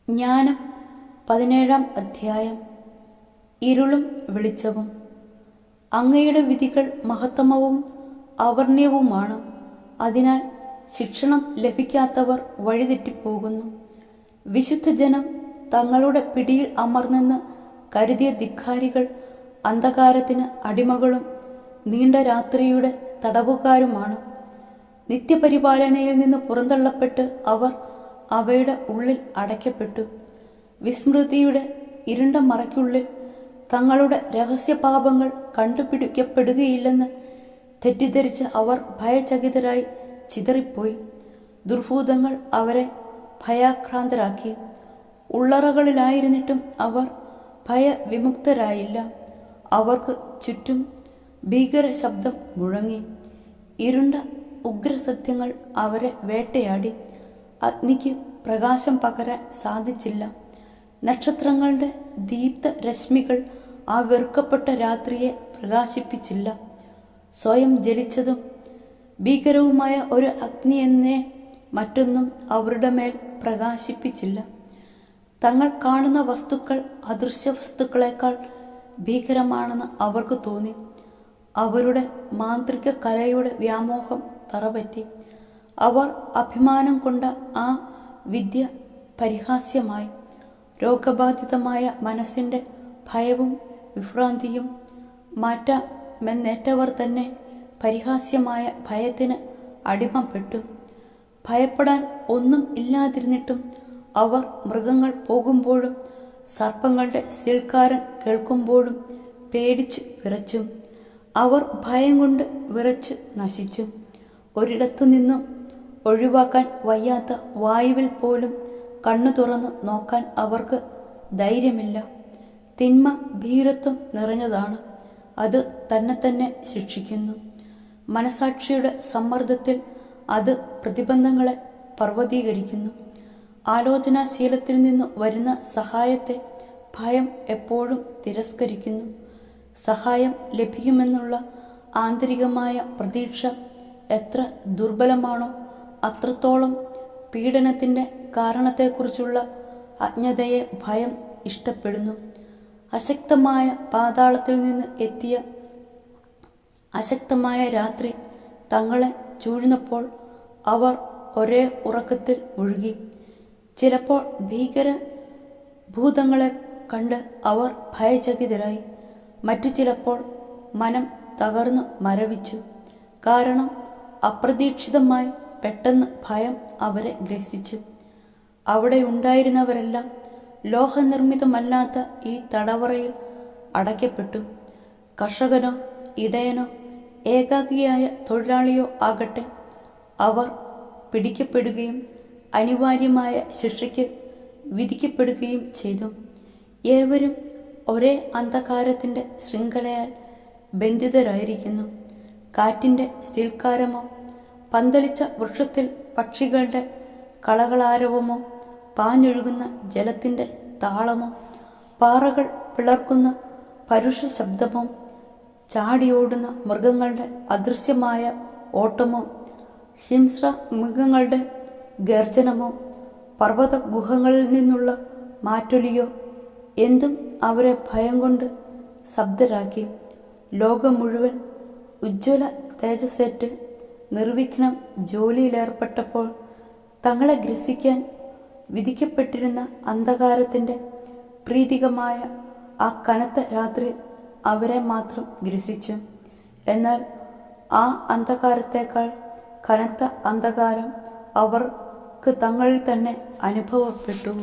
ജ്ഞാനം 17-ാം അധ്യായം. ഇരുളും വെളിച്ചവും. അങ്ങയുടെ വിധികൾ മഹത്തമവും അവർണ്യവുമാണ്. അതിനാൽ ശിക്ഷണം ലഭിക്കാത്തവർ വഴിതെറ്റിപ്പോകുന്നു. വിശുദ്ധജനം തങ്ങളുടെ പിടിയിൽ അമർന്നെന്ന് കരുതിയ ധിക്കാരികൾ അന്ധകാരത്തിന് അടിമകളും നീണ്ട രാത്രിയുടെ തടവുകാരുമാണ്. നിത്യപരിപാലനയിൽ നിന്ന് പുറന്തള്ളപ്പെട്ട് അവർ അവയുടെ ഉള്ളിൽ അടയ്ക്കപ്പെട്ടു. വിസ്മൃതിയുടെ ഇരുണ്ട മറയ്ക്കുള്ളിൽ തങ്ങളുടെ രഹസ്യപാപങ്ങൾ കണ്ടുപിടിക്കപ്പെടുകയില്ലെന്ന് തെറ്റിദ്ധരിച്ച് അവർ ഭയചകിതരായി ചിതറിപ്പോയി. ദുർഭൂതങ്ങൾ അവരെ ഭയാക്രാന്തരാക്കി. ഉള്ളറകളിലായിരുന്നിട്ടും അവർ ഭയവിമുക്തരായില്ല. അവർക്ക് ചുറ്റും ഭീകര ശബ്ദം മുഴങ്ങി. ഇരുണ്ട ഉഗ്രസത്യങ്ങൾ അവരെ വേട്ടയാടി. അഗ്നിക്ക് പ്രകാശം പകരാൻ സാധിച്ചില്ല. നക്ഷത്രങ്ങളുടെ ദീപ്ത രശ്മികൾ ആ വെറുക്കപ്പെട്ട രാത്രിയെ പ്രകാശിപ്പിച്ചില്ല. സ്വയം ജലിച്ചതും ഭീകരവുമായ ഒരു അഗ്നി എന്നേ മറ്റൊന്നും അവരുടെ മേൽ പ്രകാശിപ്പിച്ചില്ല. തങ്ങൾ കാണുന്ന വസ്തുക്കൾ അദൃശ്യ വസ്തുക്കളെക്കാൾ ഭീകരമാണെന്ന് അവർക്ക് തോന്നി. അവരുടെ മാന്ത്രിക കലയുടെ വ്യാമോഹം തറപറ്റി. അവർ അഭിമാനം കൊണ്ട ആ വിദ്യ പരിഹാസ്യമായി. രോഗബാധിതമായ മനസ്സിന്റെ ഭയവും വിഭ്രാന്തിയും മാറ്റാമെന്നേറ്റവർ തന്നെ പരിഹാസ്യമായ ഭയത്തിന് അടിമപ്പെട്ടു. ഭയപ്പെടാൻ ഒന്നും ഇല്ലാതിരുന്നിട്ടും അവർ മൃഗങ്ങൾ പോകുമ്പോഴും സർപ്പങ്ങളുടെ സീൽക്കാരം കേൾക്കുമ്പോഴും പേടിച്ചു വിറച്ചു. അവർ ഭയം കൊണ്ട് വിറച്ചു നശിച്ചു. ഒരിടത്തു നിന്നും ഒഴിവാക്കാൻ വയ്യാത്ത വായുവിൽ പോലും കണ്ണു തുറന്നു നോക്കാൻ അവർക്ക് ധൈര്യമില്ല. തിന്മ ഭീരത്വം നിറഞ്ഞതാണ്. അത് തന്നെ ശിക്ഷിക്കുന്നു. മനസാക്ഷിയുടെ സമ്മർദ്ദത്തിൽ അത് പ്രതിബന്ധങ്ങളെ പർവ്വതീകരിക്കുന്നു. ആലോചനാശീലത്തിൽ നിന്നു വരുന്ന സഹായത്തെ ഭയം എപ്പോഴും തിരസ്കരിക്കുന്നു. സഹായം ലഭിക്കുമെന്നുള്ള ആന്തരികമായ പ്രതീക്ഷ എത്ര ദുർബലമാണോ അത്രത്തോളം പീഡനത്തിൻ്റെ കാരണത്തെക്കുറിച്ചുള്ള അജ്ഞതയെ ഭയം ഇഷ്ടപ്പെടുന്നു. അശക്തമായ പാതാളത്തിൽ നിന്ന് എത്തിയ അശക്തമായ രാത്രി തങ്ങളെ ചൂഴ്ന്നപ്പോൾ അവർ ഒരേ ഉറക്കത്തിൽ മുഴുകി. ചിലപ്പോൾ ഭീകര ഭൂതങ്ങളെ കണ്ട് അവർ ഭയചകിതരായി. മറ്റു ചിലപ്പോൾ മനം തകർന്നു മരവിച്ചു. കാരണം അപ്രതീക്ഷിതമായി പെട്ടെന്ന് ഭയം അവരെ ഗ്രസിച്ചു. അവിടെ ഉണ്ടായിരുന്നവരെല്ലാം ലോഹനിർമ്മിതമല്ലാത്ത ഈ തടവറയിൽ അടയ്ക്കപ്പെട്ടു. കർഷകനോ ഇടയനോ ഏകാഗിയായ തൊഴിലാളിയോ ആകട്ടെ, അവർ പിടിക്കപ്പെടുകയും അനിവാര്യമായ ശിക്ഷയ്ക്ക് വിധിക്കപ്പെടുകയും ചെയ്തു. ഏവരും ഒരേ അന്ധകാരത്തിൻ്റെ ശൃംഖലയാൽ ബന്ധിതരായിരിക്കുന്നു. കാറ്റിൻ്റെ സീൽക്കാരമോ പന്തലിച്ച വൃക്ഷത്തിൽ പക്ഷികളുടെ കളകളാരവമോ പാഞ്ഞൊഴുകുന്ന ജലത്തിൻ്റെ താളമോ പാറകൾ പിളർക്കുന്ന പരുഷ ശബ്ദമോ ചാടിയോടുന്ന മൃഗങ്ങളുടെ അദൃശ്യമായ ഓട്ടമോ ഹിംസ്ര മൃഗങ്ങളുടെ ഗർജനമോ പർവ്വത ഗുഹകളിൽ നിന്നുള്ള മാറ്റൊലിയോ എന്തും അവരെ ഭയം കൊണ്ട് സ്തബ്ധരാക്കി. ലോകം മുഴുവൻ ഉജ്ജ്വല തേജസ്സേറ്റ് നിർവിഘ്നം ജോലിയിലേർപ്പെട്ടപ്പോൾ തങ്ങളെ ഗ്രസിക്കാൻ വിധിക്കപ്പെട്ടിരുന്ന അന്ധകാരത്തിൻ്റെ പ്രീതികമായ ആ കനത്ത രാത്രി അവരെ മാത്രം ഗ്രസിച്ചു. എന്നാൽ ആ അന്ധകാരത്തേക്കാൾ കനത്ത അന്ധകാരം അവർക്ക് തങ്ങളിൽ തന്നെ അനുഭവപ്പെട്ടു.